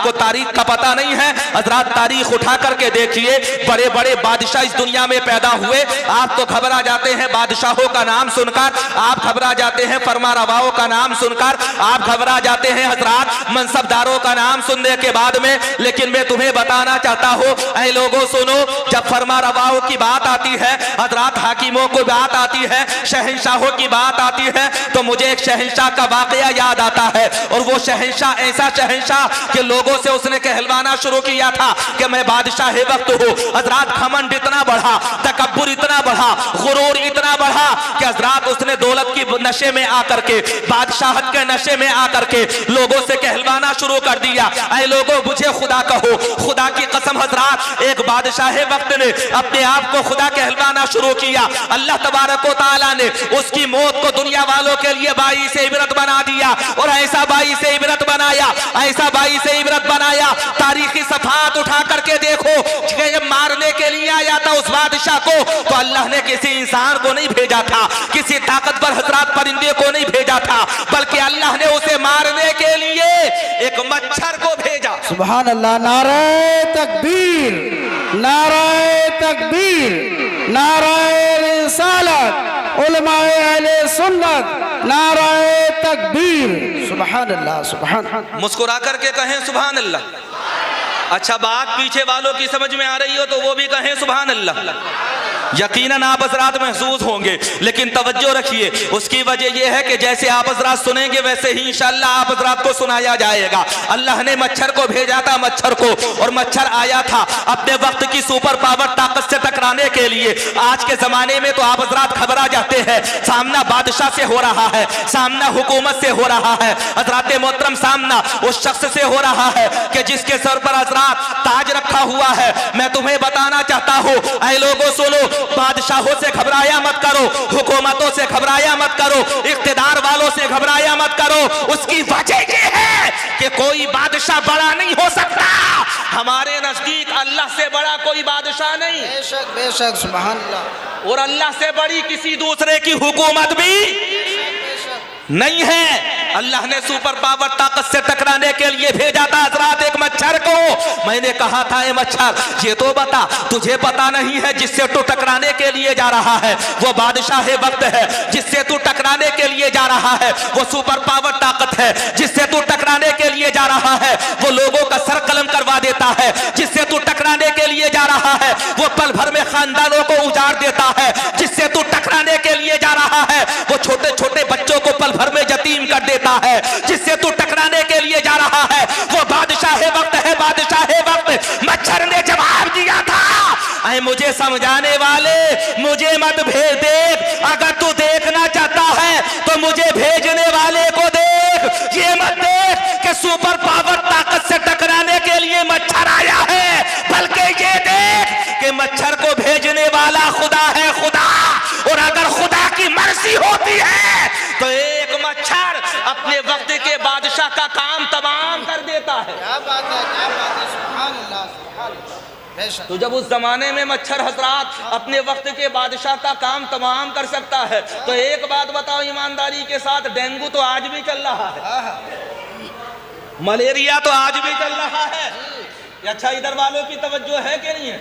आपको तारीख का पता नहीं है। हजरात तारीख उठा करके देखिए, बड़े बड़े बादशाह इस दुनिया में पैदा हुए। आप तो घबरा जाते हैं बादशाहों का नाम सुनकर, आप घबरा जाते हैं फरमारवाओं का नाम सुनकर, आप घबरा जाते हैं हजरात मनसबदारों का नाम सुनने के बाद में। लेकिन मैं तुम्हें बताना चाहता हूं, ऐ लोगों सुनो, जब फरमारवाओं की बात आती है, हजरात हाकिमों को बात आती है, शहंशाहों की बात आती है, तो मुझे एक शहंशाह का वाकया याद आता है। और वो शहंशाह ऐसा शहंशाह कि लोगों से उसने कहलवाना शुरू किया था कि मैं बादशाह वक्त हूँ। हजरात घमंड इतना बढ़ा, तकब्बुर इतना बढ़ा, गुरूर इतना बढ़ा कि हजरात उसने दौलत की नशे में आकर के, बादशाहत के नशे में आकर के लोगों से कहलवाना शुरू कर दिया। ऐ लोगों मुझे खुदा कहो, खुदा की कसम हजरात एक बादशाह वक्त ने अपने आप को खुदा कहलवाना शुरू किया। अल्लाह तबारक व तआला ने उसकी मौत को दुनिया वालों के लिए बाई से इबरत बना दिया। और ऐसा बाई से इबरत बनाया, ऐसा बाई से इबरत बनाया, तारीखी सफात उठा करके देखो, जब मारने के लिए आया था उस बादशाह को, तो अल्लाह ने किसी इंसान को नहीं भेजा था, किसी ताकतवर हजरात परिंदे को नहीं भेजा था, बल्कि अल्लाह ने उसे मारने के लिए एक मच्छर को भेजा। सुभान अल्लाह। नारे तकबीर, नारे तकबीर, नारे रिसालत, उलमाए अहले सुन्नत, नारे तकबीर। सुभान अल्लाह, सुभान अल्लाह। मुस्कुरा करके कहें सुभान अल्लाह। अच्छा, बात पीछे वालों की समझ में आ रही हो तो वो भी कहें सुभान अल्लाह। यकीनन आप हजरात महसूस होंगे, लेकिन तवज्जो रखिए, उसकी वजह यह है कि जैसे आप हजरात सुनेंगे वैसे ही इंशाअल्लाह आप हजरात को सुनाया जाएगा। अल्लाह ने मच्छर को भेजा था, मच्छर को, और मच्छर आया था अपने वक्त की सुपर पावर ताकत से टकराने के लिए। आज के जमाने में तो आप हजरात घबरा जाते हैं, सामना बादशाह से हो रहा है, सामना हुकूमत से हो रहा है, हजरात मोहतरम सामना उस शख्स से हो रहा है कि जिसके सर पर हजरात ताज रखा हुआ है। मैं तुम्हें बताना चाहता हूँ, ऐ लोगों सुनो, बादशाहों से घबराया मत करो, हुकूमतों से घबराया मत करो, इख्तिदार वालों से घबराया मत करो। उसकी वजह यह है कि कोई बादशाह बड़ा नहीं हो सकता, हमारे नजदीक अल्लाह से बड़ा कोई बादशाह नहीं। बेशक बेशक, सुभान अल्लाह। और अल्लाह से बड़ी किसी दूसरे की हुकूमत भी नहीं है। अल्लाह ने सुपर पावर ताकत से टकराने के लिए भेजा था हजरात एक मच्छर को। मैंने कहा था ए मच्छर, ये तो बता, तुझे पता नहीं है जिससे तू टकराने के लिए जा रहा है वो बादशाह वक्त है, जिससे तू टकराने के लिए जा रहा है वो सुपर पावर ताकत है, जिससे तू टकराने के लिए जा रहा है वो लोगों का सर कलम करवा देता है, जिससे तू टकराने के लिए जा रहा है वो पल भर में खानदानों को उजाड़ देता है, जिससे तू टकराने के लिए जा रहा है वो छोटे छोटे बच्चों को पल भर में यतीम कर देता है, जिससे तू टकराने के लिए जा रहा है वो बादशाह वक्त है, बादशाह वक्त। मच्छर ने जवाब दिया था, ऐ मुझे समझाने वाले मुझे मत भेज, देख अगर तू देखना चाहता है तो मुझे भेजने वाले को देख, ये मत देख कि सुपर पावर ताकत से टकराने के लिए मच्छर आया है, बल्कि ये देख कि मच्छर को भेजने वाला खुदा है, खुदा। और अगर खुदा की मर्जी होती है तो एक मच्छर अपने वक्त के बादशाह का काम तमाम कर देता है। क्या बात है, क्या बात है, सुभान अल्लाह, सुभान अल्लाह। तो जब उस जमाने में मच्छर हजरात अपने वक्त के बादशाह का काम तमाम कर सकता है, तो एक बात बताओ ईमानदारी के साथ, डेंगू तो आज भी चल रहा है, मलेरिया तो आज भी चल रहा है। अच्छा, इधर वालों की तवज्जो है कि नहीं है?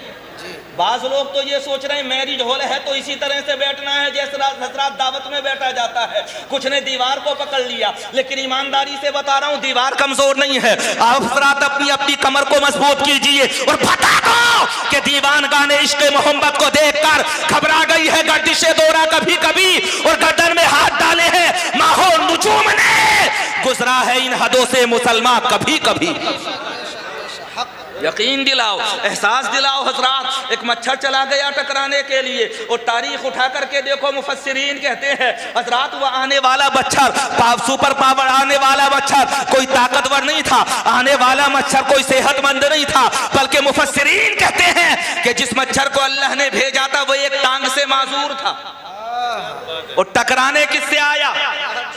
बाज लोग तो ये सोच रहे हैं मैरिज हॉल है तो इसी तरह से बैठना है जैसे हजरात दावत में बैठा जाता है, कुछ ने दीवार को पकड़ लिया। लेकिन ईमानदारी से बता रहा हूं, दीवार कमजोर नहीं है। आप हजरात अपनी अपनी कमर को मजबूत कीजिए और बता दो कि दीवान गाने इश्क मोहब्बत को देखकर घबरा गई है गर्दिशे दौरा कभी कभी, और गर्दन में हाथ डाले हैं माहौल नुजूम ने, गुजरा है इन हदों से मुसलमान कभी कभी। यकीन दिलाओ, एहसास दिलाओ हजरात। एक मच्छर चला गया टकराने के लिए, और तारीख उठा करके देखो, मुफस्सिरीन कहते हैं हजरात वो आने वाला मच्छर, सुपर पावर आने वाला मच्छर कोई ताकतवर नहीं था, आने वाला मच्छर कोई सेहतमंद नहीं था, बल्कि मुफस्सिरीन कहते हैं कि जिस मच्छर को अल्लाह ने भेजा था वो एक टांग से माजूर था। और टकराने किससे आया?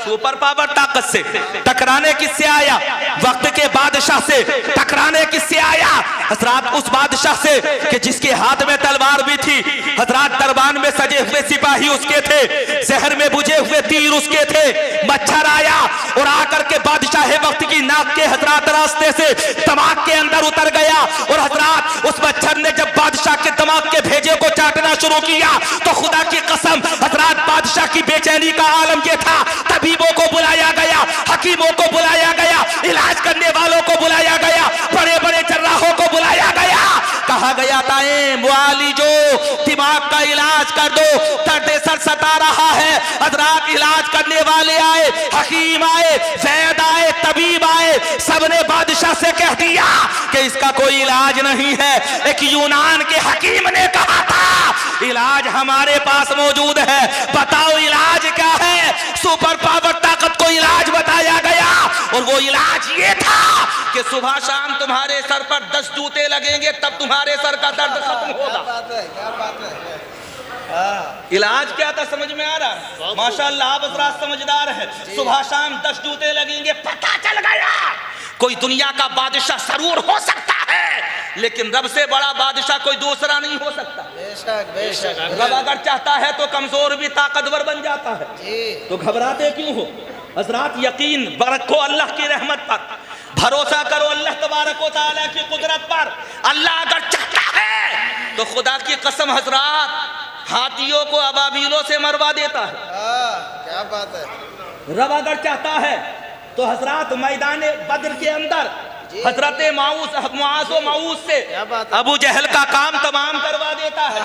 सुपर पावर ताकत से। टकराने किससे आया? वक्त के बादशाह से। टकराने किससे आया? हजरात उस बादशाह से कि जिसके हाथ में तलवार भी थी, हजरात दरबार में सजे हुए सिपाही उसके थे, शहर में बुझे हुए तीर उसके थे। मच्छर आया और आकर के बादशाह वक्त की नाक के हजरात रास्ते से दिमाग के अंदर उतर गया, और हजरात उस मच्छर ने जब बादशाह के दिमाग के भेजे को चाटना शुरू किया तो खुदा की कसम हजरात बादशाह की बेचैनी का आलम यह था। तबीबों को बुलाया गया, हकीमों को बुलाया गया, इलाज करने वालों को बुलाया गया, बड़े बड़े जर्राहों को बुलाया गया। कहा गया ताए मुआलिजो दिमाग का इलाज कर दो, दर्द सर सता रहा है। हजरात इलाज करने वाले आए, हकीम आए, वैद आए, तबीब आए, सबने बादशाह से कह दिया कि इसका कोई इलाज नहीं है। एक यूनान के हकीम ने कहा था इलाज हमारे पास मौजूद है, बताओ इलाज क्या है। सुपर पावर ताकत को इलाज बताया गया और वो इलाज ये था कि सुबह शाम तुम्हारे सर पर 10 जूते लगेंगे तब तुम्हारे सर का दर्द खत्म होगा। क्या बात है। इलाज क्या था समझ में आ रहा है? माशाअल्लाह आप हजरात समझदार है। सुबह शाम 10 जूते लगेंगे, पता चल गया कोई दुनिया का बादशाह जरूर हो सकता है, लेकिन रब से बड़ा बादशाह कोई दूसरा नहीं हो सकता। बेशक बेशक। रब अगर चाहता है तो कमजोर भी ताकतवर बन जाता है। तो घबराते क्यों हो? हजरात यकीन रखो अल्लाह की रहमत पर, भरोसा करो अल्लाह तबारक व तआला की कुदरत पर। अल्लाह अगर चाहता है तो खुदा की कसम हजरात हाथियों को अबाबीलों से मरवा देता है। क्या बात है। रब अगर चाहता है तो हजरात मैदान बद्र के अंदर हजरत माऊस से अबू जहल का काम तमाम करवा देता है।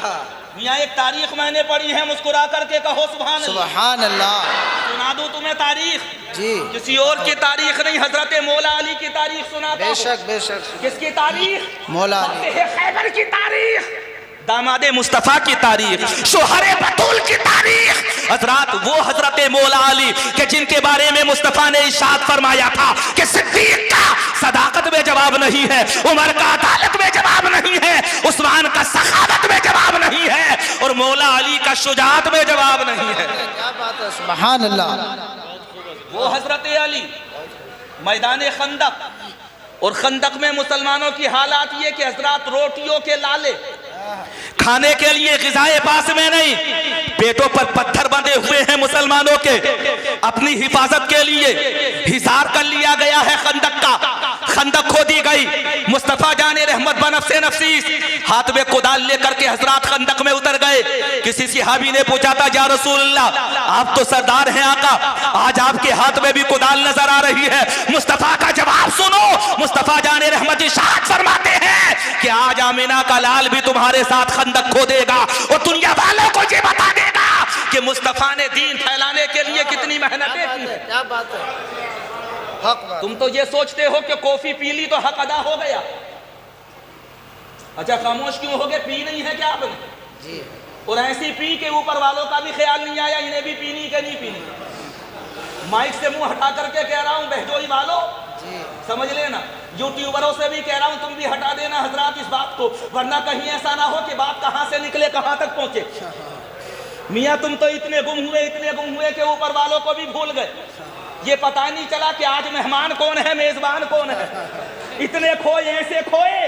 यहाँ एक तारीख मैंने पढ़ी है, मुस्कुरा करके कहो सुभान अल्लाह। सुभान अल्लाह। सुना दूं तुम्हें तारीख? जी। किसी और की तारीख नहीं, हजरत मौला अली की तारीख सुनाता हूं। बेशक बेशक। किसकी तारीख? मौला अली। खैबर की तारीख, दामादे मुस्तफा की तारीख, शोहरे बतूल की तारीख। हजरात वो हजरत मौला अली के जिनके बारे में मुस्तफा ने इरशाद फरमाया था कि सिद्दीक का सदाकत में जवाब नहीं है, उमर का अदालत में जवाब नहीं है, उस्मान का सखावत में जवाब नहीं है, और मौला अली का शुजाअत में जवाब नहीं है। क्या बात है। सुभान अल्लाह। वो हजरत अली मैदान खंदक, और खंदक में मुसलमानों की हालात ये कि हजरात रोटियों के लाले, खाने के लिए ग़िज़ाए पास में नहीं, पेटों पर पत्थर बंधे हुए हैं मुसलमानों के। अपनी हिफाजत के लिए हिसार कर लिया गया है खंदक का, खंदक खोदी गई। मुस्तफा जाने रहमत बनफ़्से नफसीस हाथ में कुदाल लेकर के हजरात खंदक में उतर गए। किसी सहाबी ने पूछा था या रसूलल्लाह आप तो सरदार हैं आका, आज आपके हाथ में भी कुदाल नजर आ रही है। मुस्तफा का जवाब सुनो, मुस्तफा जाने रहमत इरशाद फरमाते हैं कि आज आमिना का लाल भी तुम्हारे साथ खंदक खोदेगा और दुनिया वालों को ये बता देगा कि मुस्तफा ने दीन फैलाने के लिए कितनी मेहनतें की है। क्या बात है। हक बात। तुम तो ये सोचते हो कि कॉफी पी ली तो हक अदा हो गया। अच्छा खामोश क्यों हो गए? पी नहीं है क्या आपने? जी। और ऐसी पी के ऊपर वालों का भी ख्याल नहीं आया इन्हें भी पीनी कि नहीं पीनी। माइक से मुंह हटा करके कह रहा हूं बहजोई वालों, समझ लेना। यूट्यूबरों से भी कह रहा हूं तुम भी हटा देना हजरात इस बात को, वरना कहीं ऐसा ना हो कि बात कहां से निकले कहां तक पहुंचे। मियां तुम तो इतने गुम हुए कि ऊपर वालों को भी भूल गए। ये पता नहीं चला कि आज मेहमान कौन है, मेजबान कौन है। इतने खोए, ऐसे खोए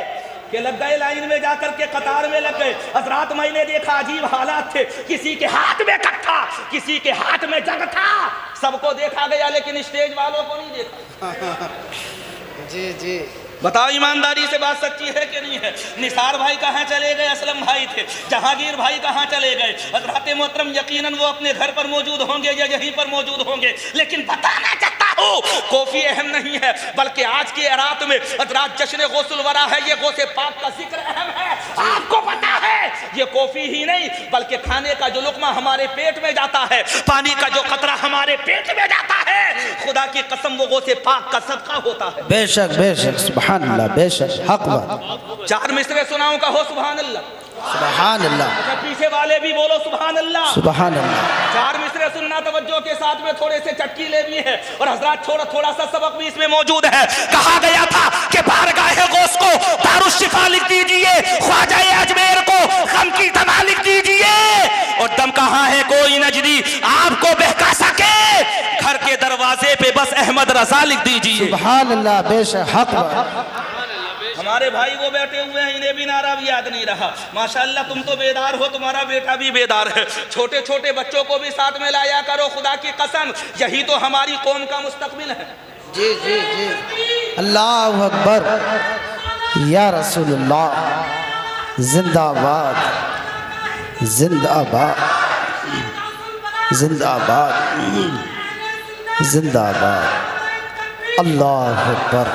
कि लग गए लाइन में जाकर के कतार में लग गए। हजरात मैंने देखा अजीब हालात थे, किसी के हाथ में कप था, किसी के हाथ में जग था, सबको देखा गया लेकिन स्टेज वालों को नहीं देखा। जी जी। बताओ ईमानदारी से बात सच्ची है कि नहीं है? निसार भाई कहाँ चले गए? असलम भाई थे। जहांगीर भाई कहाँ चले गए? हजरत मोहतरम यकीनन वो अपने घर पर मौजूद होंगे या यहीं पर मौजूद होंगे, लेकिन बताना चाहता हूँ कॉफी अहम नहीं है, बल्कि आज की रात में हजरात जश्न गौसुल वरा है, ये गौसे पाक का जिक्र अहम है। आपको पता है ये कॉफी ही नहीं बल्कि खाने का जो लुकमा हमारे पेट में जाता है, पानी का जो कतरा हमारे पेट में जाता है, खुदा की कसम वो गौसे पाक का सदका होता है। बेशक बेशक। सुभान अल्लाह। बेशक हक बात। 4 मिसरे सुनाऊं का हो सुभान अल्लाह। सुभान अल्लाह। अच्छा पीछे वाले भी बोलो सुभान अल्लाह। सुभान अल्लाह। 4 मिसरे सुनना तवज्जो के साथ में, थोड़े से चटकी ले भी है और हजरात थोड़ा सा सबक भी इसमें मौजूद है। कहा गया था कि बारगाह गौस को दारुश्शिफा लिख दीजिए, ख्वाजा अजमेर को गम की दवा लिख दीजिए, और दम कहाँ है कोई नजदी आपको बहका सके, घर के दरवाजे पे बस अहमद रजा लिख दीजिए। सुभान अल्लाह। बेशक हक बात। हमारे भाई वो बैठे हुए हैं, इन्हें भी नारा भी याद नहीं रहा। माशाअल्लाह तुम तो बेदार हो, तुम्हारा बेटा भी बेदार है। छोटे छोटे बच्चों को भी साथ में लाया करो, खुदा की कसम यही तो हमारी कौम का मुस्तकबिल है। जी जी जी, अल्लाह अकबर, या रसूलुल्लाह, जिंदाबाद जिंदाबाद जिंदाबाद जिंदाबाद, अल्लाह अकबर,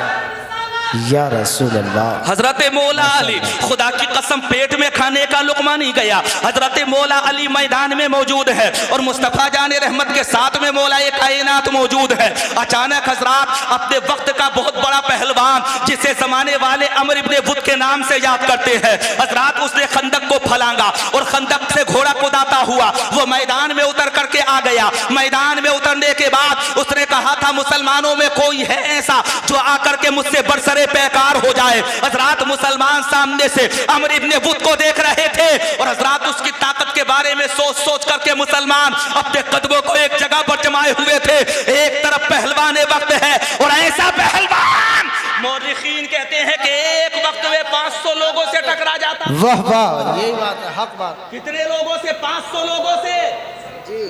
या रसूल अल्लाह। हजरत मौला अली, खुदा की कसम पेट में खाने का लुकमा नहीं गया। हजरत मौला अली मैदान में मौजूद है और मुस्तफ़ा जान रहमत के साथ में मौला कायनात मौजूद है। अचानक हजरात अपने वक्त का बहुत बड़ा पहलवान, जिसे जमाने वाले अमर इब्ने वुद के नाम से याद करते हैं, हजरात उसने खंदक को फलांगा और खंदक से घोड़ा कुदाता हुआ वो मैदान में उतर करके आ गया। मैदान में उतरने के बाद उसने कहा था, मुसलमानों में कोई है ऐसा जो आकर के मुझसे बरसरे बेकार हो जाए। हजरात मुसलमान सामने से अमर इब्ने वुद को देख रहे थे और हजरात उसकी ताकत के बारे में सोच सोच करके मुसलमान अपने कदमों को एक जगह पर जमाए हुए थे। एक तरफ पहलवान वक्त है और ऐसा पहलवान मौरिखीन कहते हैं कि एक वक्त में 500 लोगों से टकरा जाता। वाह वाह, यही बात है, हक बात। कितने लोगों से? 500 लोगों से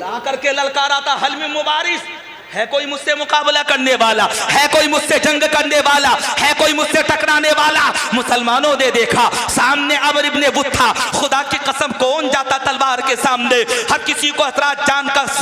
ला करके ललकारा था, हल में मुबारिस है कोई मुझसे मुकाबला करने वाला, है कोई मुझसे जंग करने वाला, है कोई मुझसे टकराने वाला। मुसलमानों ने देखा सामने अमर इब्ने वुद था। खुदा की कसम कौन जाता तलवार के सामने? हर किसी को हजरात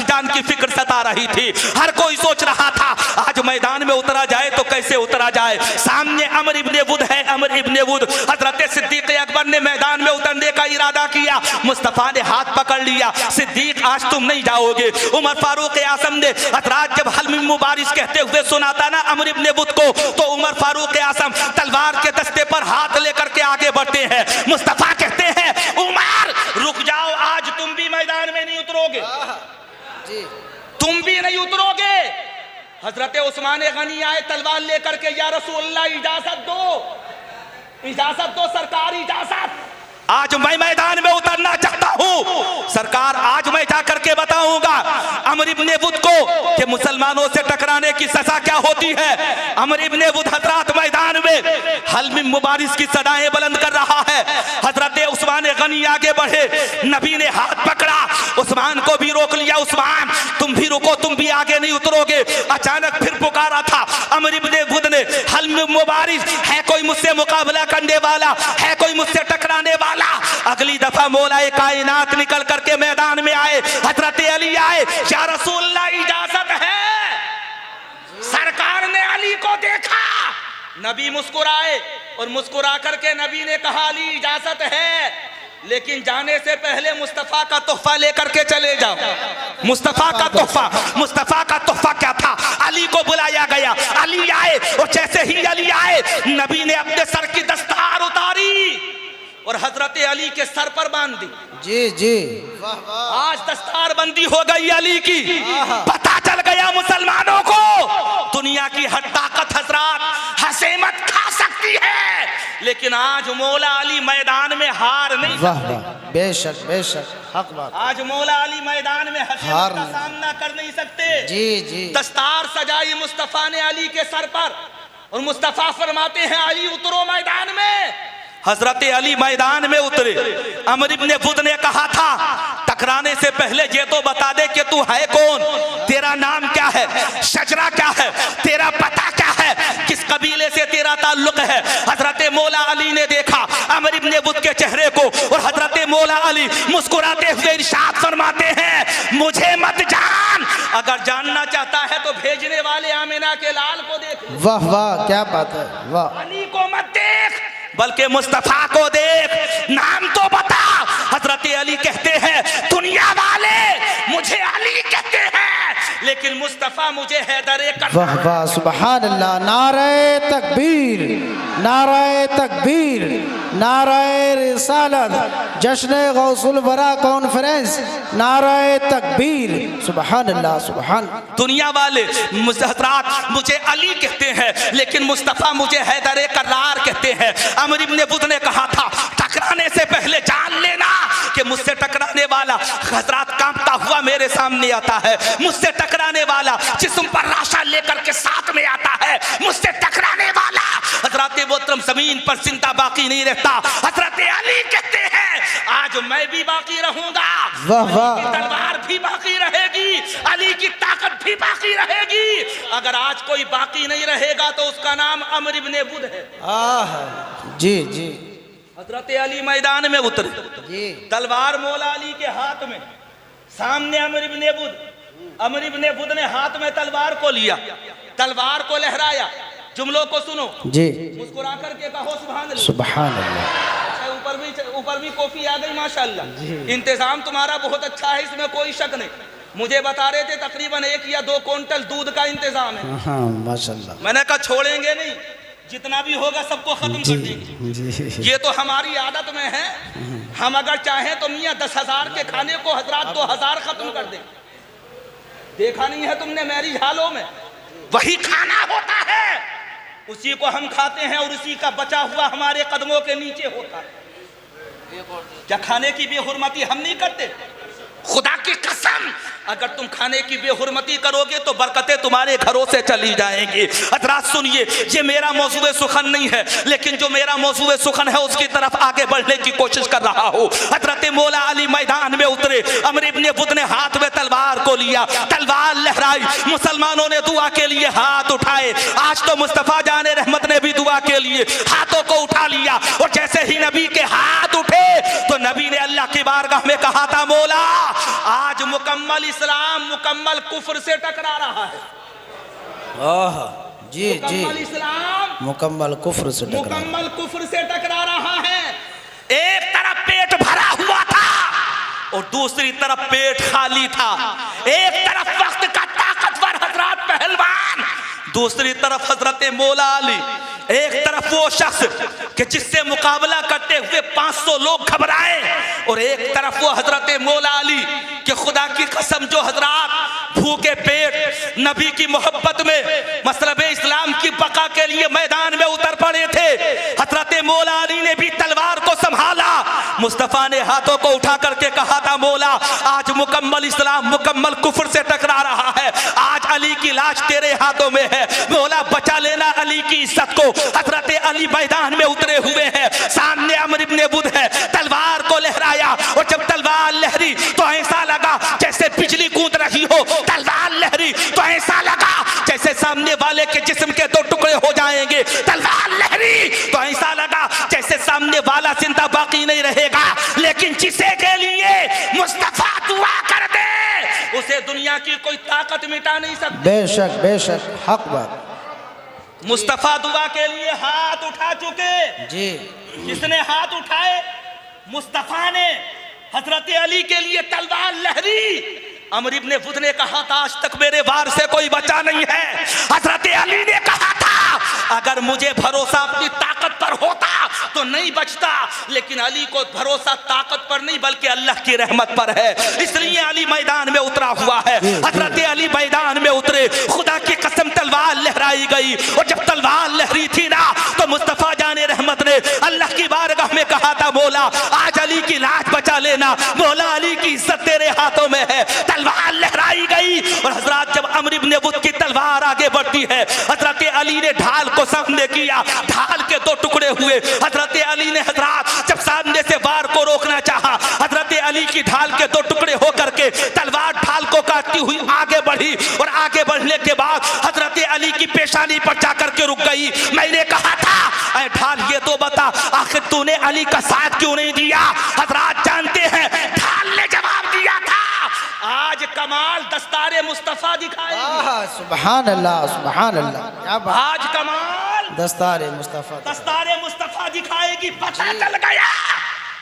जान की फिक्र सता रही थी। हर कोई सोच रहा था आज मैदान में उतरा जाए तो कैसे उतरा जाए। सामने अमर इब्ने वुद है, अमर इब्ने वुद। हजरत सिद्दीक अकबर ने मैदान में उतरने का इरादा किया, मुस्तफा ने हाथ पकड़ लिया, सिद्दीक आज तुम नहीं जाओगे। उमर फारूक आजम ने हजरात जब हल में मुबारिस कहते हुए सुनाता ना अमर इब्ने वुद को, तो उमर फारूक आजम तलवार के दस्ते पर हाथ लेकर के आगे बढ़ते हैं। मुस्तफा कहते हैं, उमर रुक जाओ, आज तुम भी मैदान में नहीं उतरोगे, तुम भी नहीं उतरोगे। हजरत उस्मान गनी आए तलवार लेकर के, या रसूलल्लाह इजाजत दो सरकार, इजाजत, आज मैं मैदान में उतरना चाहता हूं सरकार। आज मैं जाकर के बताऊंगा अमर इब्ने वुद को कि मुसलमानों से टकराने की सजा क्या होती है। अमर इब्ने वुद हजरात मैदान में हल में मुबारिस की सदाएं बुलंद कर रहा है। हजरत उस्मान गनी आगे बढ़े, नबी ने हाथ पकड़ा, उस्मान को भी रोक लिया, उस्मान तुम भी रुको, तुम भी आगे नहीं उतरोगे। अचानक फिर पुकारा था अमर इब्ने वुद ने, हल में मुबारिस, है कोई मुझसे मुकाबला करने वाला, है कोई मुझसे टकराने वाला। अगली दफा मौलाए कायनात निकल करके मैदान में आए, हजरत अली आए, या रसूलल्लाह इजाजत है। सरकार ने अली को देखा, नबी मुस्कुराए और मुस्कुरा करके नबी ने कहा, अली इजाजत है, लेकिन जाने से पहले मुस्तफा का तोहफा लेकर के चले जाओ। मुस्तफा का तोहफा क्या था? अली को बुलाया गया, अली आए और जैसे ही अली आए नबी ने अपने सर की दस्तार उतारी और हजरत अली के सर पर बांध दी। जी जी, आज दस्तार बंदी हो गई अली की। पता चल गया मुसलमानों को दुनिया की हर ताकत हजरात हसेमत खा सकती है, लेकिन आज मौला अली मैदान में हार नहीं। वाह वाह, बेशक बेशक, हक बात। आज मौला अली मैदान में हसेमत का सामना कर नहीं सकते। जी जी, दस्तार सजाई मुस्तफा ने अली के सर पर और मुस्तफा फरमाते हैं, अली उतरो मैदान में। हजरत अली मैदान में उतरे। अमर इब्ने वुद ने कहा था, टकराने से पहले ये तो बता दे कि तू है कौन, तेरा नाम क्या है, शजरा क्या है, तेरा पता क्या है, किस कबीले से तेरा ताल्लुक है। हजरत मौला अली ने देखा अमर इब्ने वुद के चेहरे को और हजरत मौला अली मुस्कुराते हुए इरशाद फरमाते हैं, मुझे मत जान, अगर जानना चाहता है तो भेजने वाले आमिना के लाल को देख। वाह वाह, क्या बात है, वाह। अली को मत देख बल्कि मुस्तफा को देख, नाम तो बता। हजरत अली कहते हैं, दुनिया वाले मुझे अली कहते हैं, लेकिन मुस्तफा मुझे हैदर कर। वाह वाह, सुभान अल्लाह, नारे तकबीर, नारे तकबीर, नारे रिसालत, जश्न गौसुल वरा कॉन्फ्रेंस, नारे तकबीर, सुभान अल्लाह, सुभान। दुनिया वाले हजरात मुझे अली कहते हैं, लेकिन मुस्तफा मुझे हैदर करार कहते हैं। अमर इब्ने वुद ने कहा था, टकराने से पहले जान लेना कि मुझसे टकराने वाला हजरात कांपता हुआ मेरे सामने आता है, मुझसे टकराने वाला जिस्म पर राशा लेकर के साथ में आता है, मुझसे टकराने वाला हजरात मोहतरम जमीन पर जिंदा बाकी नहीं रहता। हजरत अली कहते हैं आज मैं भी बाकी रहूंगा, वाह वाह, तलवार भी बाकी रहेगी, अली की ताकत भी बाकी रहेगी। अगर आज कोई बाकी नहीं रहेगा तो उसका नाम अमर इब्ने बुद है। जी जी हजरत अली मैदान में उतरे, जी, तलवार मौला अली के हाथ में, सामने अमर इब्ने बुद। अमर इब्ने बुद ने हाथ में तलवार को लिया, तलवार को लहराया। जुमलों को सुनो जी, मुस्कुरा करके कहो सुभान अल्लाह। सुभान अल्लाह। ऊपर भी कॉफी आ गई माशाल्लाह। इंतजाम तुम्हारा बहुत अच्छा है, इसमें कोई शक नहीं। मुझे बता रहे थे तकरीबन 1 या 2 क्विंटल दूध का इंतजाम है। हाँ माशाल्लाह। मैंने कहा छोड़ेंगे नहीं, जितना भी होगा सबको खत्म कर देंगे। जी, ये तो हमारी आदत में है। हम अगर चाहें तो मियाँ 10,000 के खाने को हजरात 2,000 खत्म कर दें। देखा नहीं है तुमने मैरिज हालों में वही खाना होता है, उसी को हम खाते हैं और उसी का बचा हुआ हमारे कदमों के नीचे होता है। क्या खाने की बेहुरमती हम नहीं करते? खुदा की कसम अगर तुम खाने की बेहुरमती करोगे तो बरकतें तुम्हारे घरों से चली जाएंगी। हजरात सुनिए, ये मेरा मौजूद सुखन नहीं है, लेकिन जो मेरा मौजूद सुखन है उसकी तरफ आगे बढ़ने की कोशिश कर रहा हूँ। हजरत मौला अली मैदान में उतरे, अमर इब्ने बुद ने हाथ में तलवार को लिया, तलवार लहराई, मुसलमानों ने दुआ के लिए हाथ उठाए। आज तो मुस्तफा जाने रहमत ने भी दुआ के लिए हाथों को उठा लिया, और जैसे ही नबी के हाथ उठे तो नबी ने अल्लाह की बारगाह में कहा था, मौला आज मुकम्मल इस्लाम मुकम्मल कुफ्र से टकरा रहा है। जी जी, मुकम्मल इस्लाम मुकम्मल कुफ्र से टकरा, मुकम्मल कुफ्र से टकरा रहा है। एक तरफ पेट भरा हुआ था और दूसरी तरफ पेट खाली था। एक तरफ वक्त का ताकतवर हजरत पहलवान, दूसरी तरफ हजरत मौला अली। एक तरफ वो शख्स कि जिससे मुकाबला करते हुए 500 लोग घबराए, और एक तरफ वो हजरत मौला अली कि खुदा की कसम जो हजरात भूखे पेट नबी की मोहब्बत में मसलब इस्लाम की बका के लिए मैदान में उतर पड़े थे। हजरत मौला अली ने भी तलवार को संभाला। मुस्तफा ने हाथों को उठा करके कहा था, मौला आज मुकम्मल इस्लाम मुकम्मल कुफ्र से टकरा रहा है। आज अली की लाश तेरे हाथों में है, मौला बचा लेना अली की इज्जत को। हजरत अली मैदान में उतरे हुए हैं, सामने अमर इब्ने बुद है, तलवार को लहराया, और जब तलवार लहरी तो ऐसा लगा जैसे बिजली कूद रही हो। तलवार लहरी तो ऐसा लगा जैसे सामने वाले के जिस्म के 2 टुकड़े हो जाएंगे। तलवार लहरी तो ऐसा लगा जैसे सामने वाला जिंदा बाकी नहीं रहेगा। लेकिन जिसे के लिए मुस्तफा दुआ कर दे उसे दुनिया की कोई ताकत मिटा नहीं सकती। बेशक बेशक, हक बात। मुस्तफा दुआ के लिए हाथ उठा चुके जी, जिसने हाथ उठाए मुस्तफा ने हजरत अली के लिए तलवार लहरी। अमर इब्ने बुद ने कहा था, आज तक मेरे वार से कोई बचा नहीं है। हजरत अली ने कहा था, अगर मुझे भरोसा अपनी ताकत पर होता तो नहीं बचता, लेकिन अली को भरोसा ताकत पर नहीं बल्कि अल्लाह की रहमत पर है, इसलिए अली मैदान में उतरा हुआ है। हजरत अली मैदान में उतरे, खुदा की कसम तलवार लहराई गई, और जब तलवार लहरी थी ना तो मुस्तफा जाने रहमत ने अल्लाह की बारगाह में कहा था, मौला आज अली की लाश बचा लेना, मौला अली की इज्जत तेरे हाथों में है। तलवार लहराई गई, और हजरत जब अमर इब्ने बुद की तलवार आगे बढ़ती है, हजरत अली ने ढाल को सामने किया, ढाल के 2 टुकड़े हुए। हजरत अली ने हजरत जब सामने से वार को रोकना चाहा, हजरत अली की ढाल के 2 टुकड़े होकर के तलवार ढाल को काटती हुई आगे बढ़ी, और आगे बढ़ने के बाद हजरत अली की पेशानी पर जाकर के रुक गई। मैंने कहा था, ऐ ढाल ये तो बता, आखिर तूने अली का साथ क्यों नहीं दिया? हजरत जानते हैं ढाल ने जवाब दिया था, आज कमाल दस्तारे मुस्तफा दिखाएगी। सुभान अल्लाह, सुभान अल्लाह, क्या बात। आज कमाल दस्तारे मुस्तफा दिखाएगी। पता चल गया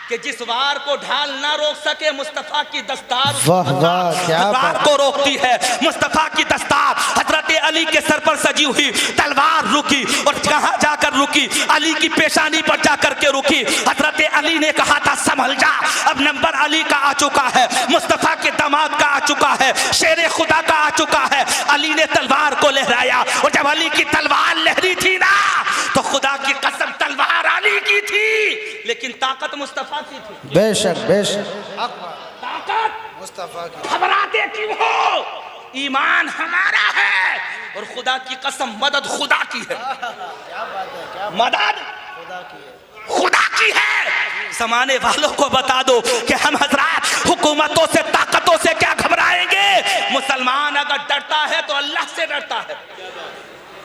कि जिस वार को ढाल ना रोक सके मुस्तफा की दस्तार वाह वाह, क्या वार को रोकती है। मुस्तफा की दस्तार हजरत अली के सर पर सजी हुई तलवार रुकी, और कहां जाकर रुकी? अली की पेशानी पर जाकर के रुकी। हजरत अली ने कहा था, संभल जा, अब नंबर अली का आ चुका है, मुस्तफा के दामाद का आ चुका है, शेर खुदा का आ चुका है। अली ने तलवार को लहराया, और जब अली की तलवार लहरी थी ना तो खुदा की कसम तलवार अली की थी, लेकिन ताकत मुस्तफा की थी। बेशक बेशक, ताकत मुस्तफा की। घबराते क्यों हो? ईमान हमारा है, और खुदा की कसम मदद खुदा की है। क्या बात है, क्या मदद खुदा की है। जमाने वालों को बता दो कि हम हजरात हुकूमतों से ताकतों से क्या घबराएंगे। मुसलमान अगर डरता है तो अल्लाह से डरता है,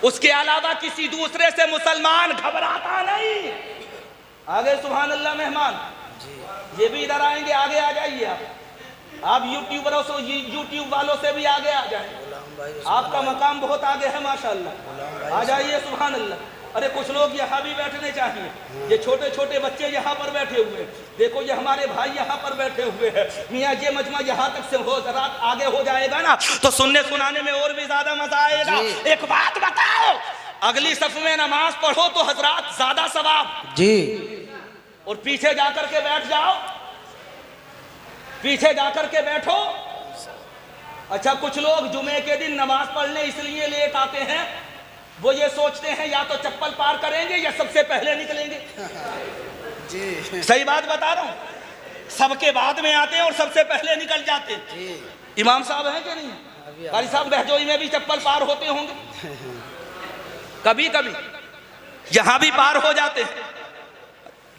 उसके अलावा किसी दूसरे से मुसलमान घबराता नहीं। आगे सुभान अल्लाह। मेहमान ये भी इधर आएंगे, आगे आ जाइए आप यूट्यूब वालों से भी आगे आ जाए, आपका मकाम बहुत आगे है माशाअल्लाह। आ जाइए सुभान अल्लाह। अरे कुछ लोग यहाँ भी बैठने चाहिए, ये छोटे छोटे बच्चे यहाँ पर बैठे हुए हैं, देखो ये हमारे भाई यहाँ पर बैठे हुए हैं। मियाँ ये मजमा यहाँ तक से हो जरा आगे हो जाएगा ना तो सुनने सुनाने में और भी ज्यादा मजा आएगा। एक बात बताओ, अगली सफ में नमाज पढ़ो तो हजरात ज्यादा सवाब जी, और पीछे जाकर के बैठ जाओ, पीछे जाकर के बैठो। अच्छा कुछ लोग जुमे के दिन नमाज पढ़ने इसलिए लेट आते हैं, वो ये सोचते हैं या तो चप्पल पार करेंगे या सबसे पहले निकलेंगे। जी सही बात बता रहा हूँ, सबके बाद में आते हैं और सबसे पहले निकल जाते हैं। इमाम साहब हैं कि नहीं? कारी साहब बहजोई में भी चप्पल पार होते होंगे, कभी कभी यहाँ भी पार हो जाते हैं।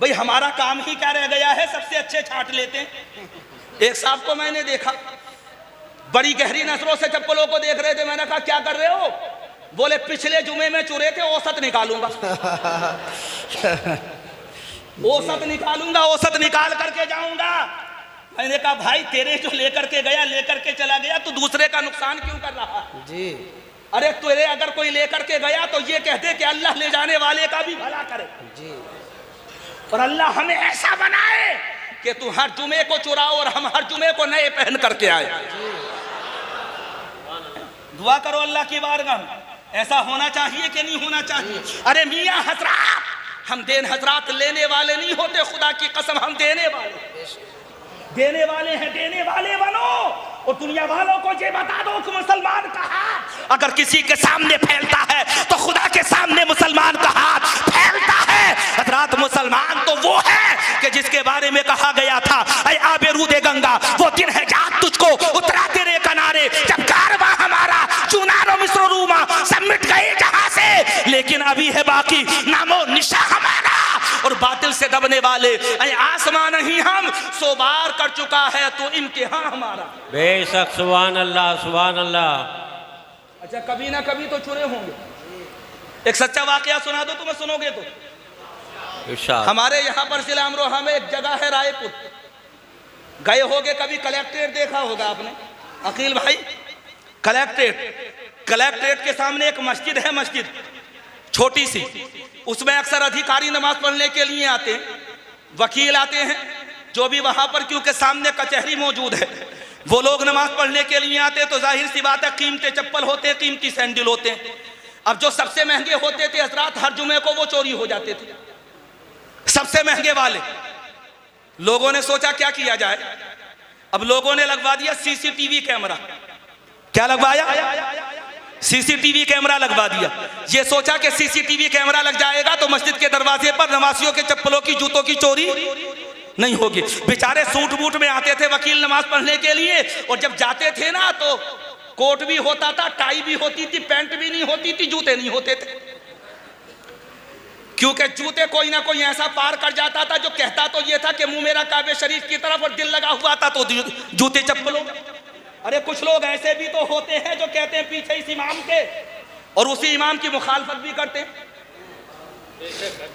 भाई हमारा काम ही क्या रह गया है, सबसे अच्छे छांट लेते हैं। एक साहब को मैंने देखा, बड़ी गहरी नजरों से चप्पलों को देख रहे थे। मैंने कहा क्या कर रहे हो? बोले पिछले जुमे में चुरे थे, औसत निकालूंगा। औसत निकालूंगा, औसत निकाल करके जाऊंगा। मैंने कहा भाई तेरे जो लेकर के गया लेकर के चला गया, तो दूसरे का नुकसान क्यों कर रहा है? जी अरे तेरे अगर कोई लेकर के गया तो ये कहते कि अल्लाह ले जाने वाले का भी भला करे जी, और अल्लाह हमें ऐसा बनाए कि तू हर जुमे को चुराओ और हम हर जुमे को नए पहन करके आए। दुआ करो अल्लाह की बारगाह में, ऐसा होना चाहिए कि नहीं होना चाहिए? अरे मियाँ हजरात, हम देन हजरात लेने वाले नहीं होते, खुदा की कसम हम देने वाले हैं। देने वाले बनो और दुनिया वालों को ये बता दो कि मुसलमान का हाथ अगर किसी के सामने फैलता है तो खुदा के सामने मुसलमान का हाथ फैलता है। हजरात मुसलमान तो वो है कि जिसके बारे में कहा गया था, ऐ आबेरूदे गंगा वो दिन है याद तुझको उतरा तेरे किनारे, जब कारवा हमारा चुनारो मिस्र रूमा सब मिट गए जहां से, लेकिन अभी है बाकी नामो निशा हमारा। और बातिल से दबने वाले ऐ आसमान नहीं हम 100 बार कर चुका है तो इम्तिहान हमारा। बेशक सुभान अल्लाह सुभान अल्लाह। अच्छा कभी ना कभी तो चुरे होंगे। एक सच्चा वाकया सुना दो तुम्हें, सुनोगे तो? हमारे यहाँ पर जिला अमरोहा में एक जगह है रायपुर, गए होगे कभी, कलेक्ट्रेट देखा होगा आपने अकील भाई? कलेक्ट्रेट के सामने एक मस्जिद है, मस्जिद छोटी सी, उसमें अक्सर अधिकारी नमाज पढ़ने के लिए आते हैं, वकील आते हैं जो भी वहां पर, क्योंकि सामने कचहरी मौजूद है, वो लोग नमाज पढ़ने के लिए आते हैं। तो जाहिर सी बात है कीमती चप्पल होते हैं, कीमती सैंडल होते हैं। अब जो सबसे महंगे होते थे हजरात, हर जुमे को वो चोरी हो जाते थे, सबसे महंगे वाले। लोगों ने सोचा क्या किया जाए, अब लोगों ने लगवा दिया सीसीटीवी कैमरा। क्या लगवाया? सीसीटीवी कैमरा लगवा दिया। ये सोचा कि सीसीटीवी कैमरा लग जाएगा तो मस्जिद के दरवाजे पर नमाजियों के चप्पलों की जूतों की चोरी नहीं होगी। बेचारे सूट बूट में आते थे वकील नमाज पढ़ने के लिए, और जब जाते थे ना तो कोट भी होता था, टाई भी होती थी, पैंट भी नहीं होती थी, जूते नहीं होते थे, क्योंकि जूते कोई ना कोई ऐसा पार कर जाता था जो कहता तो ये था कि मुंह मेरा काबे शरीफ की तरफ और दिल लगा हुआ था तो जूते चप्पलों। अरे कुछ लोग ऐसे भी तो होते हैं जो कहते हैं पीछे इस इमाम के, और उसी इमाम की मुखालफत भी करते हैं।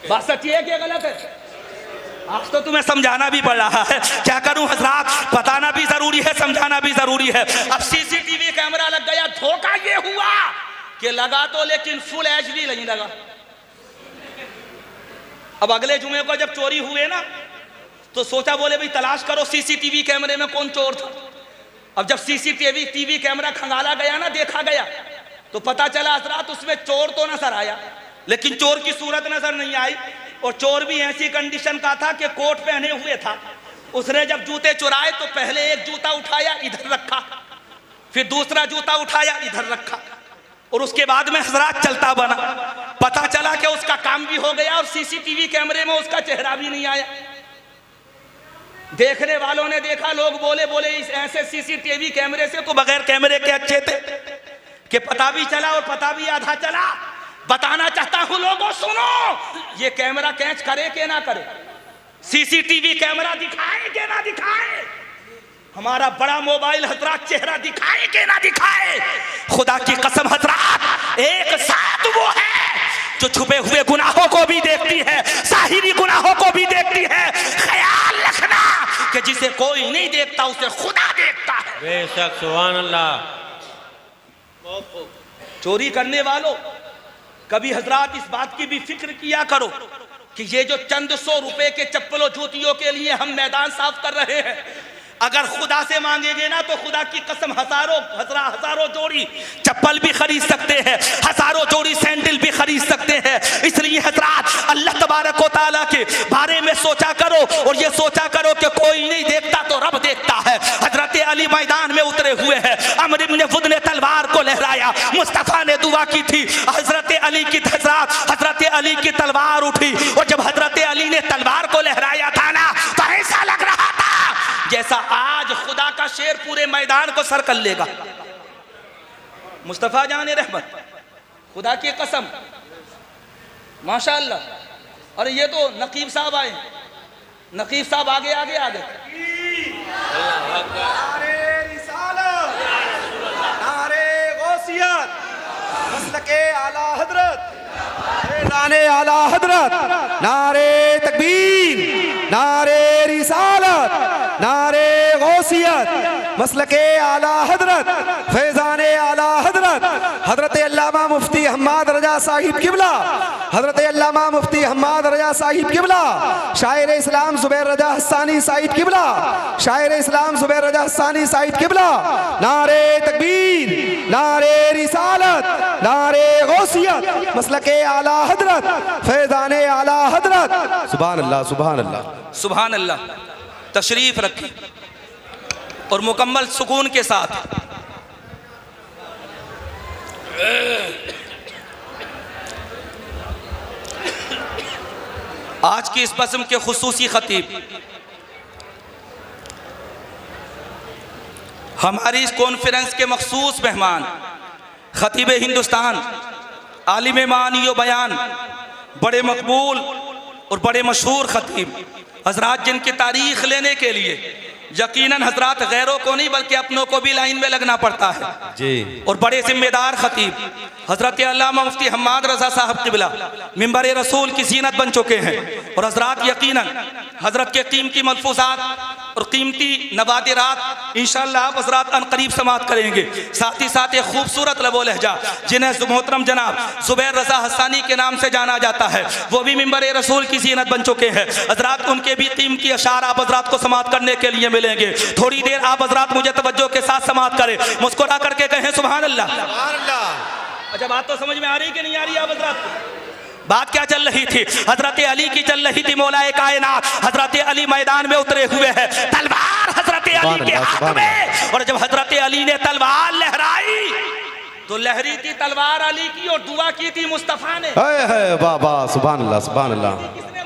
बात सच्ची है कि गलत है? आज तो तुम्हें समझाना भी पड़ रहा है, क्या करूं हजरात, बताना भी जरूरी है, समझाना भी जरूरी है। अब सीसीटीवी कैमरा लग गया, धोखा ये हुआ कि लगा तो लेकिन फुल एचडी नहीं लगा। अब अगले जुमे को जब चोरी हुए ना तो सोचा, बोले भाई तलाश करो सीसीटीवी कैमरे में कौन चोर था। अब जब सीसीटीवी कैमरा खंगाला गया ना, देखा गया, तो पता चला हजरात उसमें चोर तो नजर आया लेकिन चोर की सूरत नजर नहीं आई, और चोर भी ऐसी कंडीशन का था कि कोट पहने हुए था। उसने जब जूते चुराए तो पहले एक जूता उठाया इधर रखा, फिर दूसरा जूता उठाया इधर रखा, और उसके बाद में हजरात चलता बना। पता चला कि उसका काम भी हो गया और सीसीटीवी कैमरे में उसका चेहरा भी नहीं आया। देखने वालों ने देखा, लोग बोले इस ऐसे सीसीटीवी कैमरे से तो बगैर कैमरे के अच्छे थे कि पता भी चला और पता भी आधा चला। बताना चाहता हूं लोगों सुनो, ये कैमरा कैच करे कि ना करे, सीसीटीवी कैमरा दिखाए कि ना दिखाए, हमारा बड़ा मोबाइल हजरात चेहरा दिखाए कि ना दिखाए, खुदा की कसम हजरात एक साथ वो है जो छुपे हुए गुनाहों को भी देखती है, साहिरी गुनाहों को भी देखती है। ख्याल रखना कि जिसे कोई नहीं देखता उसे खुदा देखता है। बेशक सुभान अल्लाह। चोरी करने वालों, कभी हजरात इस बात की भी फिक्र किया करो कि ये जो चंद 100 रुपए के चप्पलों जूतियों के लिए हम मैदान साफ कर रहे हैं, अगर खुदा से मांगेंगे ना तो खुदा की कसम हजारों जोड़ी चप्पल भी खरीद सकते हैं, हजारों जोड़ी सैंडल भी खरीद सकते हैं। इसलिए हजरात अल्लाह तबारक व तआला के बारे में सोचा करो और ये सोचा करो कि कोई नहीं देखता तो रब देखता है। हजरत अली मैदान में उतरे हुए हैं, अमर इब्न वुद ने तलवार को लहराया, मुस्तफा ने दुआ की थी, हजरत अली की तलवार उठी और जब हजरत अली ने तलवार को लहराया था ना तो ऐसा लग रहा था जैसा आज खुदा का शेर पूरे मैदान को सर कर लेगा। मुस्तफा जाने रहमत, खुदा की कसम, माशाअल्लाह। और ये तो नकीब साहब आए, नकीब साहब आगे आगे आगे। नारे रिसालत, नारे गौसियत, मसलके आला हजरत, नारे आला हजरत, नारे तकबीर, नारे रिसालत, नारे गौसियत, मसलके आला हजरत, फैजाने आला हजरत, हजरत अल्लामा मुफ्ती हम्माद रजा साहिब किबला, हजरत अल्लामा मुफ्ती हम्माद रजा साहिब किबला, शायर इस्लाम जुबैर रजा हस्सानी साहिब किबला, शायर इस्लाम जुबैर रजा हस्सानी साहिब किबला, नारे तकबीर, नारे रिसालत, नारे गौसियत, मसलके आला हजरत, फैजाने आला हजरत। सुभान अल्लाह, सुभान अल्लाह, सुभान अल्लाह। तशरीफ रखें और मुकम्मल सुकून के साथ आज की इस बज़्म के खुसूसी खतीब, हमारी इस कॉन्फ्रेंस के मखसूस मेहमान, खतीब हिंदुस्तान, आलिम मानी व बयान, बड़े मकबूल और बड़े मशहूर खतीब हजरात, जिनकी तारीख लेने के लिए यकीनन हजरात गैरों को नहीं बल्कि अपनों को भी लाइन में लगना पड़ता है जी। और बड़े जिम्मेदार खतीब हजरत अल्लामा मुफ्ती हम्माद रजा साहब किबला मिंबर रसूल की जीनत बन चुके हैं। और हजरात यकीनन हजरत के कीमती मलफूजात और कीमती नवादिरात इंशाअल्लाह आप हजरात अनकरीब समात करेंगे। साथ ही साथ एक खूबसूरत लबो लहजा जिन्हें मोहतरम जनाब जुबैर रजा हस्सानी के नाम से जाना जाता है, वो भी मिंबर रसूल की जीनत बन चुके हैं। हजरात उनके भी कीमती अशार आप हजरात को समात करने के लिए मिलेंगे। थोड़ी देर आप हजरात मुझे तवज्जो के साथ समात करें, मुस्कुरा करके कहें सुभान अल्लाह। अच्छा, बात तो समझ में आ रही कि नहीं आ रही आप हजरात को? बात क्या चल रही थी? हजरत अली की चल रही थी। मौलाए कायनात हजरत अली मैदान में उतरे हुए हैं, तलवार हजरत अली के हाथ में, और जब हजरत अली ने तलवार लहराई तो लहरी थी तलवार अली की और दुआ की थी मुस्तफा ने। वाह वाह, सुभान अल्लाह, सुभान अल्लाह। किसने?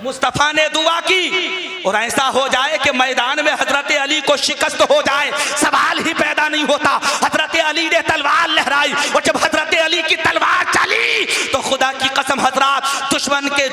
मुस्तफा ने दुआ की। और ऐसा हो जाए कि मैदान में हजरत अली को शिकस्त हो जाए, सवाल ही पैदा नहीं होता। हजरत अली ने तलवार लहराई और जब हजरत अली की तलवार चली तो खुदा की कसम हजरात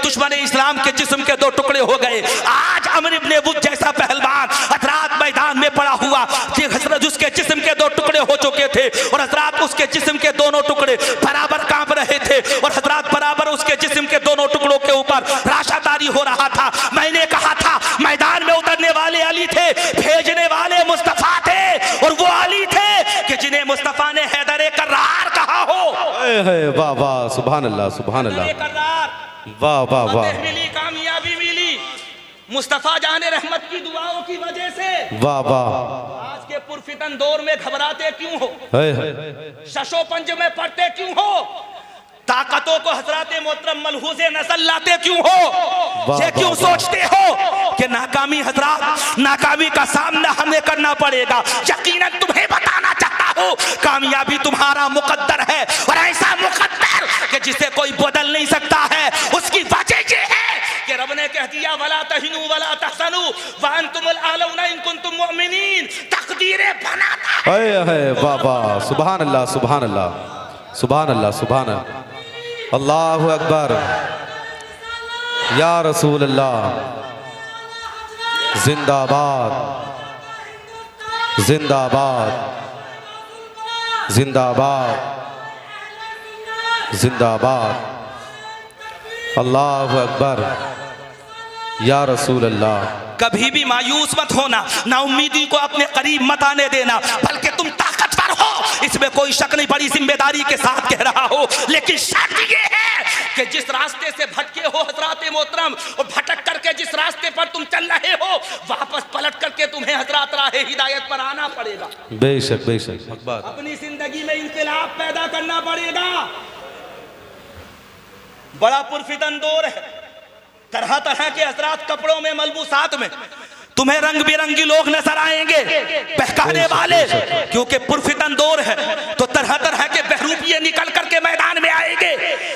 दुश्मन इस्लाम के जिस्म के 2 टुकड़े हो गए। आज अमर इब्न वुद जैसा पहलवान हजरात मैदान में पड़ा हुआ, हजरत उसके जिस्म के 2 टुकड़े हो चुके थे और हजरात उसके जिस्म के दोनों टुकड़े बराबर कांप रहे थे और हजरात बराबर उसके जिस्म के दोनों टुकड़ों के ऊपर राशातारी हो रहा था। मैंने कहा था मैदान में उतरने वाले अली थे, भेजने वाले मुस्तफा थे, और वो अली थे कि जिन्हें मुस्तफा ने हैदर कर्रार कहा हो। वाह वाह, सुभान अल्लाह, सुभान अल्लाह, वाह वाह वाह। मिली, कामयाबी मिली मुस्तफा जाने रहमत की दुआओं की वजह से। वाह वाह। आज के पुरफितन दौर में घबराते क्यों हो? शशो पंज में पड़ते क्यों हो? ताकतों को हजरात मोहतरम मलहूज़े नस्ल लाते क्यों हो? ये क्यों सोचते हो कि नाकामी हजरात, नाकामी का सामना हमें करना पड़ेगा? यकीनन तुम्हें बताना चाहता हूँ कामयाबी तुम्हारा मुकद्दर है, और ऐसा मुकद्दर कि जिसे कोई बदल नहीं सकता है। उसकी वजह ये है कि रब ने कह दिया वला तहिनू वला तहसनू व अंतुमुल आलौना इन कुंतुम मुमिनीन। तकदीरें बनाता है। वाह वाह, सुभान अल्लाह, सुभान अल्लाह, सुभान अल्लाह सुभान अल्लाह। अल्लाहु अकबर या रसूल अल्लाह। जिंदाबाद जिंदाबाद जिंदाबाद जिंदाबाद। अल्लाहु अकबर या रसूल अल्लाह। कभी भी मायूस मत होना, ना उम्मीदी को अपने करीब मत आने देना, बल्कि तुम ताकतवर हो, इसमें कोई शक नहीं। बड़ी जिम्मेदारी के साथ कह रहा हो, लेकिन शर्त ये है कि जिस रास्ते से भटके हो हजरात मोहतरम, और भटक करके जिस रास्ते पर तुम चल रहे हो, वापस पलट करके तुम्हें हजरात राहे हिदायत पर आना पड़ेगा। बेशक बेशक। अपनी जिंदगी में इंकलाब पैदा करना पड़ेगा। बड़ा पुरफितन दौर है, तरह तरह के हजरात कपड़ों में मलबूसात में तुम्हें रंग बिरंगी लोग नजर आएंगे, बहकाने वाले, क्योंकि पुरफितन दौर है तो तरह तरह के बहरूपिये निकल करके मैदान में आएंगे।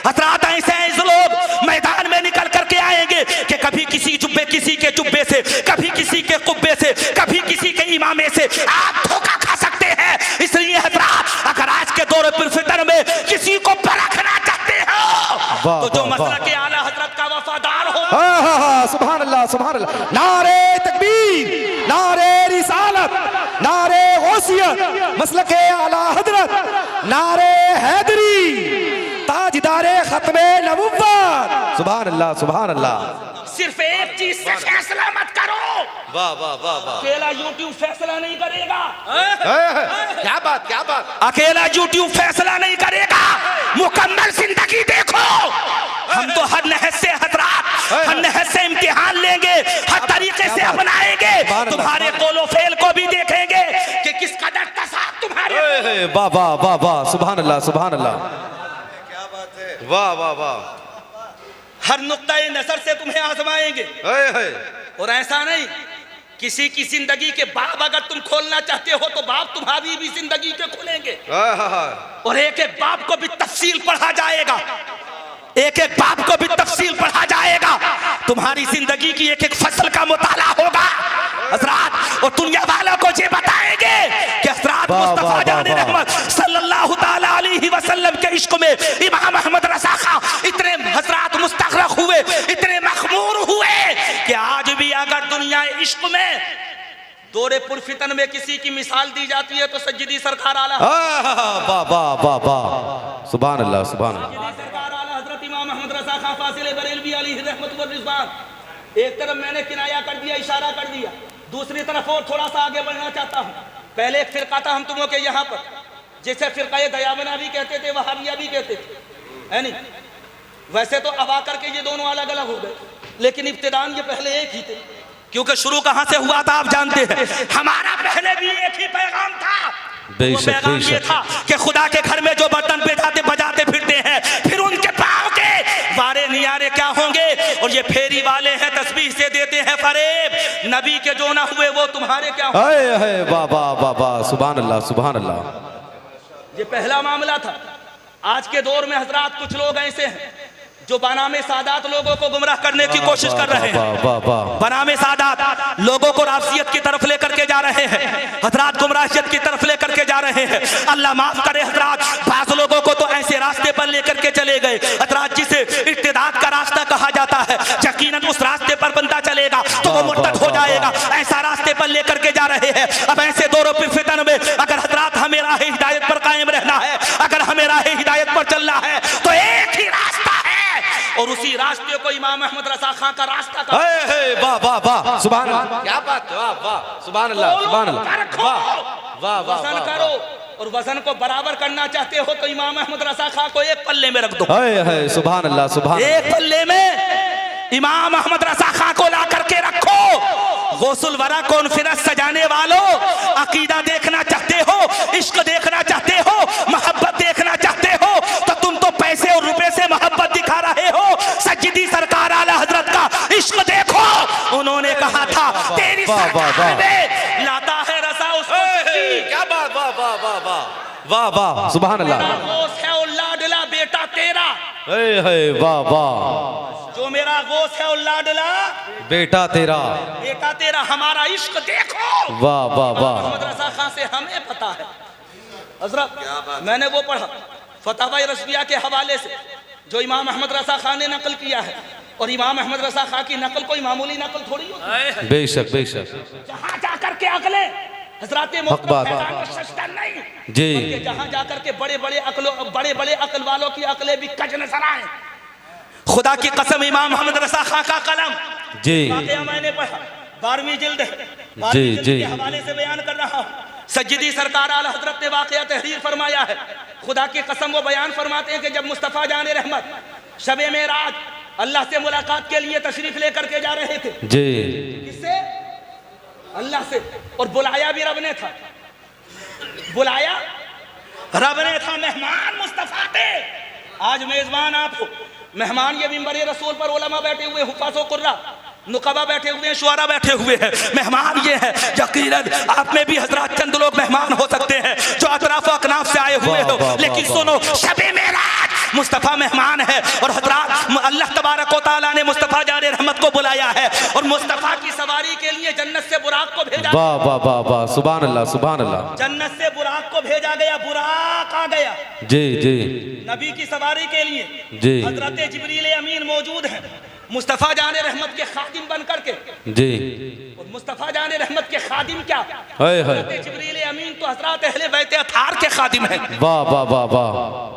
हजरात ऐसे लोग मैदान में निकल करके आएंगे कि कभी किसी जुब्बे किसी के जुब्बे से, कभी किसी के कुब्बे से, कभी किसी के इमामे से आप धोखा खा सकते हैं। इसलिए हजरात, अगर आज के दौर पुरफितन में किसी को परखना चाहते हो तो जो मसला के आला हजरत का वफादार हो। सुभान अल्लाह सुभान अल्लाह। नारे तकबीर, नारे रिसालत, नारे गौसियत, मसलके आला हजरत, नारे हैदरी, ताजदारे खत्मे नबुव्वत। सुभान अल्लाह सुभान अल्लाह। सिर्फ एक चीज से फैसला मत करो। वाह वाह वाह वाह। अकेला यूट्यूब फैसला नहीं करेगा। क्या बात क्या बात। अकेला यूट्यूब फैसला नहीं करेगा। मुकम्मल जिंदगी देखो। हम तो हर नहज से हजरात, हर नहज से इम्तिहान लेंगे, हर तरीके से अपनाएंगे। तुम्हारे कोलो फेल को भी देखेंगे कि किस कदर तसाद तुम्हारे। वाह वाह वाह वाह। सुभान अल्लाह सुभान अल्लाह। क्या बात है। वाह वाह वाह। हर नुक्ता-ए नजर से तुम्हें आजमाएंगे। और ऐसा नहीं, किसी की जिंदगी के बाब अगर तुम खोलना चाहते हो तो बाब तुम्हारी भी जिंदगी के खोलेंगे, और एक एक बाब को भी तफसील पढ़ा जाएगा, एक एक बाब को भी तफसील पढ़ा जाएगा। तुम्हारी जिंदगी की एक एक फसल का मुताला होगा हजरात, और दुनिया वालों को ये बताएंगे कि हजरात मुस्तफा जान रहमत सल्लल्लाहु ताला अलैहि वसल्लम के इश्क में इमाम अहमद रज़ा खां इतने हजरात मुस्तग़रक़ हुए, इतने मखमूर हुए कि आज भी अगर दुनिया इश्क में दौरे पुरफितन में किसी की मिसाल दी जाती है तो सज्जदी सरकार आला। वाह वाह वाह वाह। सुभान अल्लाह सुभान अल्लाह। सरकार आला हजरत इमाम अहमद रज़ा खां फासिल बरेलवी अलैहि रहमत व रिज़वान। एक तरफ मैंने किनाया कर दिया, इशारा कर दिया, दूसरी तरफ और थोड़ा सा आगे बढ़ना चाहता हूँ। पहले एक फिरका था हम तुमों के यहाँ पर, जिसे फिरकाए दयाबना भी कहते थे, वहाबिया भी कहते थे, है नहीं? वैसे तो अब आकर के ये दोनों अलग अलग हो गए, लेकिन इब्तिदान ये पहले एक ही थे, क्योंकि शुरू कहाँ से हुआ था आप जानते हैं। हमारा पहले भी एक ही पैगाम था। वो पैगाम ये था कि खुदा के घर में जो बर्तन बजाते बजाते फिरते हैं, फिर उनके पाँव के वारे नियारे क्या होंगे, और ये फेरी वाले हैं तस्बीह से देते हैं फरेब, नबी के जो ना हुए वो तुम्हारे क्या होंगे। वाह वाह वाह वाह। सुभान अल्लाह सुभान अल्लाह। ये पहला मामला था। आज के दौर में हजरात कुछ लोग ऐसे हैं जो बनामे सादात लोगों को गुमराह करने की कोशिश कर रहे हैं। बनामे सादात लोगों को राफसियत की तरफ लेकर के जा रहे हैं, हजरात गुमराहियत की तरफ लेकर के जा रहे हैं। अल्लाह माफ करे हजरात, बाज लोगों को तो ऐसे रास्ते पर लेकर के चले गए हजरात जिसे इर्तिदाद का रास्ता कहा जाता है। यकीनन उस रास्ते पर बंदा चलेगा तो वो मुर्तद हो जाएगा, ऐसा रास्ते पर लेकर के जा रहे हैं। अब ऐसे दौरों पर फितन में अगर हजरात हमें राह हिदायत पर कायम रहना है, अगर हमें राह हिदायत पर चलना है तो एक ही रास्ता है, और उसी रास्ते को इमाम अहमद रज़ा खां का रास्ता का। वाह वाह वाह। सुभान अल्लाह। क्या बात। वाह वाह। सुभान अल्लाह सुभान अल्लाह। वाह वाह। वजन करो, और वजन को बराबर करना चाहते हो तो इमाम अहमद रज़ा खां को एक पल्ले में रख दो। सुभान अल्लाह सुभान। एक पल्ले में इमाम अहमद रज़ा खां को ला करके रखो। गौसुल वरा कॉन्फ्रेंस सजाने वालों, अकीदा देखना चाहते हो, इश्क देखना चाहते हो, मोहब्बत देखना चाहते हो, तो तुम तो पैसे और रुपए से मोहब्बत दिखा रहे हो। सज्जदी सरकार आला हजरत का इश्क देखो। उन्होंने कहा था तेरी सरकार में लाता है रसा उसको। क्या बात। वाह वाह वाह वाह वाह वाह। सुभान अल्लाह। गोश है और लाडला बेटा तेरा। वाह वाह। जो मेरा गोश है और लाडला बेटा तेरा, बेटा तेरा, हमारा इश्क देखो। वाह वाह वाह। अहमद रज़ा खां से हमें पता है हजरत, मैंने वो पढ़ा फतवा रस्मिया के हवाले से जो इमाम अहमद रजा खान ने नकल किया है, और इमाम अहमद रजा खान की नकल कोई मामूली नकल थोड़ी होती है। बेशक बेशक जहाँ जाकर के अकले हजरात नहीं जी, जहाँ जाकर के बड़े बड़े अकल वालों की अकलें भी कज नजर आए। खुदा की कसम इमाम अहमद रजा खान का कलम जी मैंने पढ़ा 12वीं जिल्द जी जी के हवाले से बयान कर रहा हूँ। सज्जिदी सरकार आला हजरत ने वाक़या तहरीर फरमाया है। खुदा की कसम वो बयान फरमाते हैं कि जब मुस्तफ़ा जान रहमत शबे मेराज अल्लाह से मुलाकात के लिए तशरीफ लेकर के जा रहे थे। जी किससे? अल्लाह से। और बुलाया भी रब ने था, बुलाया रब ने था। मेहमान मुस्तफ़ा थे। आज मेजबान आप हो, मेहमान ये मिंबर रसूल पर उलमा बैठे हुए, हुफ़ाज़ व कुर्रा नुकबा बैठे हुए हैं, शुआरा बैठे हुए हैं। मेहमान ये है, यकीनन आप में भी हजरात चंद लोग मेहमान हो सकते हैं जो अतराफ अकनाफ से आए हुए हो, लेकिन सुनो शबे मेराज मुस्तफ़ा मेहमान है। और हजरात अल्लाह तबारक व तआला ने मुस्तफ़ा जाने रहमत को बुलाया है और मुस्तफ़ा की सवारी के लिए जन्नत से बुराक को भेजा। वाह वाह वाह वाह, सुभान अल्लाह सुभान अल्लाह। जन्नत से बुराक को भेजा गया, बुराक आ गया जी जी नबी की सवारी के लिए। जी हजरत जिब्रील अमीन मौजूद हैं मुस्तफ़ा जाने रहमत के खादिम बन करके। जी और मुस्तफ़ा जाने रहमत के खादिम क्या, हाय हाय, जिब्रील अमीन तो हजरत अहले बैत अतार के खादिम हैं। वाह वाह वाह वाह,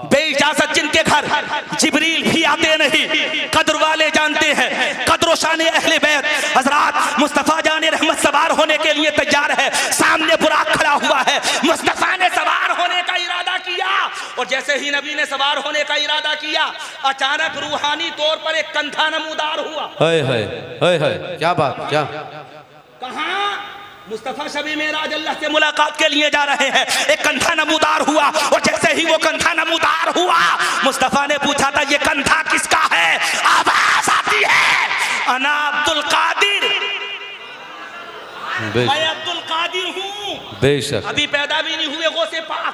बेइजाजत जिनके घर जिब्रील भी आते नहीं, कद्र वाले जानते हैं कद्र शान अहले बैत। हजरत मुस्तफ़ा जाने रहमत सवार होने के लिए तैयार है, सामने बुराक खड़ा हुआ है। मुस्तफ़ा ने सवार होने का इरादा किया और जैसे ही नबी ने सवार होने का इरादा किया, अचानक रूहानी तौर पर एक कंधा नमूदार हुआ। हाय हाय हाय हाय, क्या बात, क्या कहाँ? मुस्तफ़ा शबी मेराज अल्लाह से मुलाकात के लिए जा रहे हैं, एक कंधा नमूदार हुआ और जैसे ही वो कंधा नमूदार हुआ, मुस्तफ़ा ने पूछा था ये कंधा किसका है? आवाज आती है, अना अब्दुल कादिर, मैं अब्दुल कादिर हूँ। बेशक, अभी पैदा भी नहीं हुए गौसे पाक,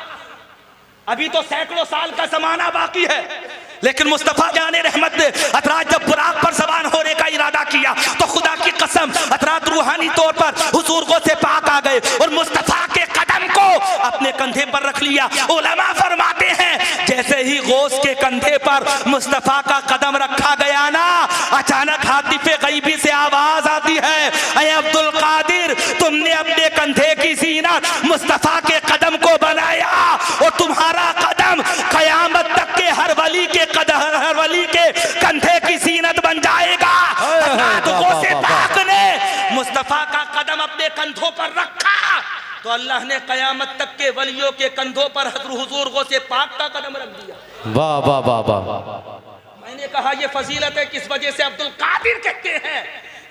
अभी तो सैकड़ों साल का जमाना बाकी है। लेकिन मुस्तफ़ा जाने रहमत ने हजरात जब बुराक पर सवार होने का इरादा किया तो खुदा की कसम हजरात रूहानी तौर पर हुजूर गौसे पाक आ गए और मुस्तफ़ा के कदम को अपने कंधे पर रख लिया। उलमा फरमाते हैं जैसे ही गौस के कंधे पर मुस्तफ़ा का कदम रखा गया ना, अचानक हातिफ़े गैबी से आवाज आती है, ऐ अब्दुल कादिर, तुमने अपने कंधे की ज़ीनत मुस्तफ़ा के कदम को बनाया और तुम्हारा कदम कयामत तक के हर वली के कंधे की ज़ीनत बन जाएगा। गौसे पाक ने मुस्तफ़ा का कदम अपने कंधों पर रखा तो अल्लाह ने कयामत तक के वलियों के कंधों पर हुजूर गौसे पाक का कदम रख दिया। वाह वाह वाह वाह। मैंने कहा ये फजीलत है किस वजह से अब्दुल कादिर कहते हैं,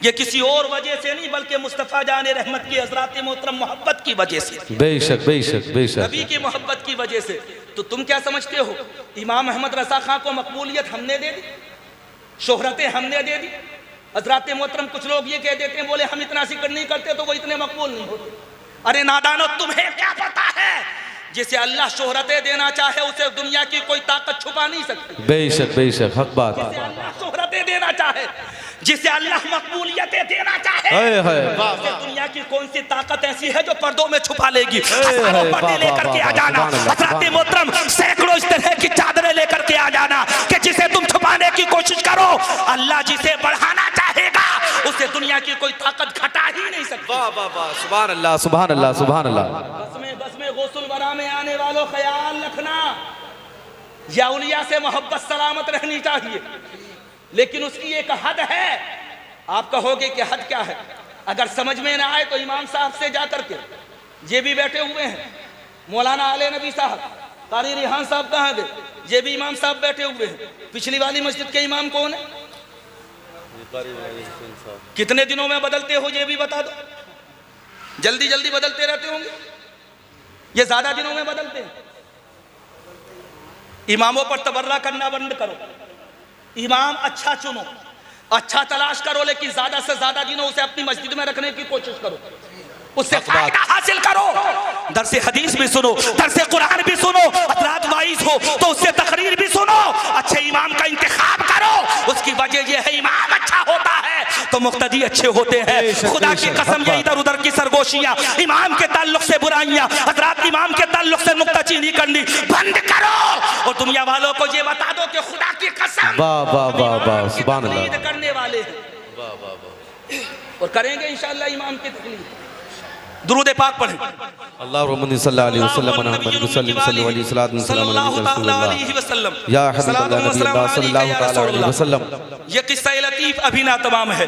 ये किसी और वजह से नहीं बल्कि मुस्तफ़ा जाने रहमत की हजरात मोहतरम मोहब्बत की वजह से, बेशक बेशक बेशक, नबी की मोहब्बत की वजह से। तो तुम क्या समझते हो इमाम अहमद रजा खां को मकबूलियत हमने दे दी, शोहरतें हमने दे दी? हजरात मोहतरम कुछ लोग ये कह देते हैं, बोले हम इतना जिक्र नहीं करते तो वो इतने मकबूल नहीं होते। अरे नादानो, तुम्हें क्या पता है जिसे अल्लाह शोहरतें देना चाहे उसे दुनिया की कोई ताकत छुपा नहीं सकती। बेशक बेशक, हक बात। जिसे अल्लाह शोहरतें देना चाहे, जिसे अल्लाह मकबूलियतें देना चाहे, उसे दुनिया की कौन सी ताकत ऐसी है जो पर्दों में छुपा लेगी? हजारों पर्दे लेकर के आ जाना, हजरात मोहतरम सैकड़ों इस तरह की चादरें लेकर के आ जाना कि जिसे तुम छुपाने की कोशिश करो, अल्लाह जिसे बढ़ाना चाहेगा उसे दुनिया की कोई ताकत घटा ही नहीं सकती। वाह वाह वाह, सुभान अल्लाह सुभान अल्लाह सुभान अल्लाह। बस में गौसुल वरा में आने वालों ख्याल रखना, या औलिया से मोहब्बत सलामत रहनी चाहिए, लेकिन उसकी एक हद है। आप कहोगे कि हद क्या है? अगर समझ में ना आए तो इमाम साहब से जाकर के, ये भी बैठे हुए हैं मौलाना आले नबी साहब, कारी रिहान साहब कहाँ गए? ये भी इमाम साहब बैठे हुए हैं। पिछली वाली मस्जिद के इमाम कौन है? कितने दिनों में बदलते हो ये भी बता दो। जल्दी जल्दी बदलते रहते होंगे, ये ज्यादा दिनों में बदलते हैं। इमामों पर तबर्रा करना बंद करो, इमाम अच्छा चुनो, अच्छा तलाश करो, लेकिन ज्यादा से ज्यादा दिनों उसे अपनी मस्जिद में रखने की कोशिश करो, उससे फायदा हासिल करो। दरसे हदीस भी सुनो, दरसे कुरान भी सुनो, अतरात वाइज हो तो उससे तकरीर भी सुनो। अच्छे इमाम का इंतखाब करो, उसकी वजह यह है इमाम अच्छा होता है तो मुक्तदी अच्छे होते हैं। खुदा की कसम ये इधर उधर की सरगोशियां, इमाम के ताल्लुक से बुराइयां, हजरात इमाम के ताल्लुक से नुक्ताचीनी करनी बंद करो और दुनिया वालों को ये बता दो कि खुदा की कसम वाह वाह वाह वाह सुभान अल्लाह तकलीद करने वाले हैं और करेंगे इंशाअल्लाह इमाम की तकलीद। दुरूद पाक पढ़ें। अल्लाह रहमत सल्लल्लाहु अलैहि वसल्लम मुहम्मद सल्लल्लाहु अलैहि वसल्लम या हबीब अल्लाह नबी अल्लाह सल्लल्लाहु तआला अलैहि वसल्लम। ये किस्सा लतीफ अभी ना तमाम है,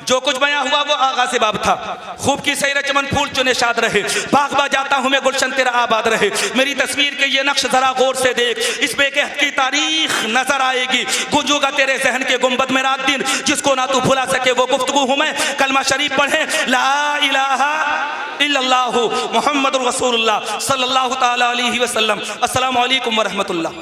जो कुछ बयां हुआ वो आगाज़ बाब था। खूब की सैर चमन फूल चुने शाद रहे, बाग बा जाता हूँ मैं गुलशन तेरा आबाद रहे। मेरी तस्वीर के ये नक्श जरा गौर से देख, इस बेकहत की तारीख नजर आएगी। गूंजूगा तेरे जहन के गुंबद में रात दिन, जिसको ना तू भुला सके वो गुफ्तगू हूँ मैं। कलमा शरीफ पढ़े ला इलाहा इल्लल्लाहु मुहम्मदुर रसूलुल्लाह सल्लल्लाहु तआला अलैहि वसल्लम। अस्सलामु अलैकुम व रहमतुल्लाह।